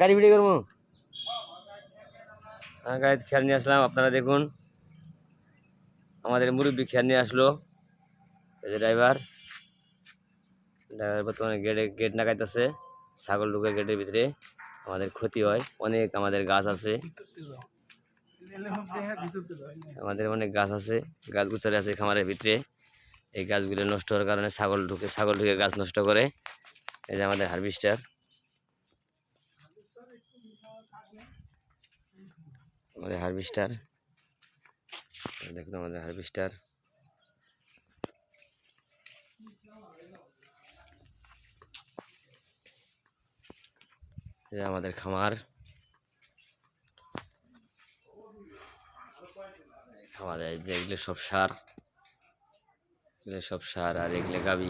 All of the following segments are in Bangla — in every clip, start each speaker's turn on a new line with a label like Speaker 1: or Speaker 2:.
Speaker 1: গাড়ি ভিডিও করবো। হ্যাঁ গাড়ি খেয়াল নিয়ে আসলাম, আপনারা দেখুন আমাদের মুরব্বী খেয়াল নিয়ে আসলো। এই যে ড্রাইভার বর্তমানে গেট লাগাইতেছে, ছাগল ঢুকে গেটের ভিতরে, আমাদের ক্ষতি হয় অনেক। আমাদের গাছ আছে, আমাদের অনেক গাছ আছে, গাছ গুছারে আছে খামারের ভিতরে। এই গাছগুলো নষ্ট হওয়ার কারণে ছাগল ঢুকে গাছ নষ্ট করে। এই যে আমাদের হারভেস্টার, দেখুন আমাদের হারভেস্টার। এই যে আমাদের খামারে যে এগুলো সব সার, আর এগুলো গাবি।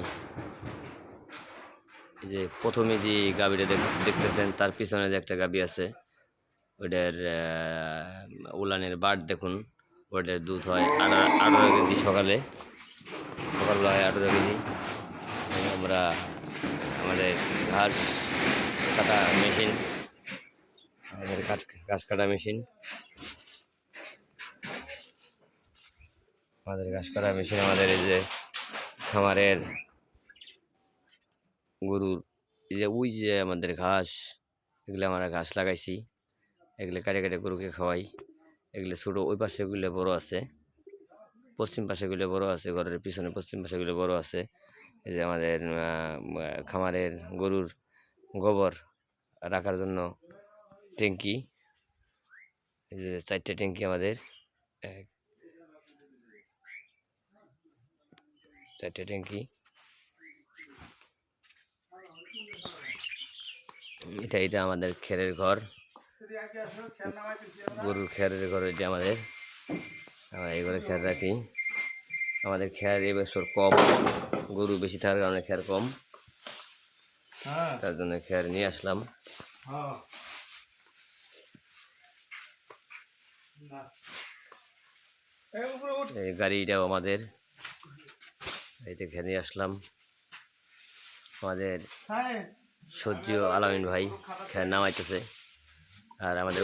Speaker 1: এই যে প্রথমে যে গাবিটা দেখতেছেন, তার পিছনে যে একটা গাবি আছে, ওইটার উলানের বাট দেখুন। ওইটার দুধ হয় 18 কেজি, সকালবেলা হয় 18 কেজি। আমরা আমাদের ঘাস কাটা মেশিন, ঘাস কাটা মেশিন, আমাদের এই যে খামারের গরুর এই যে ওই যে আমাদের ঘাস, এগুলো আমরা ঘাস লাগাইছি, এগুলো কাটে গরুকে খাওয়াই। এগুলো ছোটো, ওই পাশেগুলো বড় আছে, পশ্চিম পাশেগুলো বড় আছে, ঘরের পিছনে পশ্চিম পাশেগুলো বড় আছে। এই যে আমাদের খামারের গরুর গোবর রাখার জন্য ট্যাঙ্কি, এই যে 4টে ট্যাঙ্কি আমাদের, 4টে ট্যাঙ্কি। এটা আমাদের খেরের ঘর, গরুর খেরের ঘর। এটা আমাদের, আমরা এই ঘরে খের রাখি। আমাদের খের এবছর কম, গরু বেশি থাকার কারণে খের কম, তার জন্য খের নিয়ে আসলাম। এই গাড়িটাও আমাদের, এইতে খের নিয়ে আসলাম। আমাদের সহ্য আলামিন ভাই খের নামাইতেছে, আর আমাদের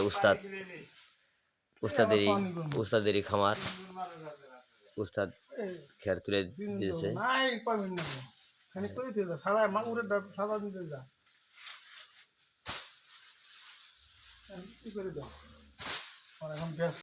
Speaker 1: উস্তাদেরই খামার, উস্তাদ খের তুলে দিয়েছে।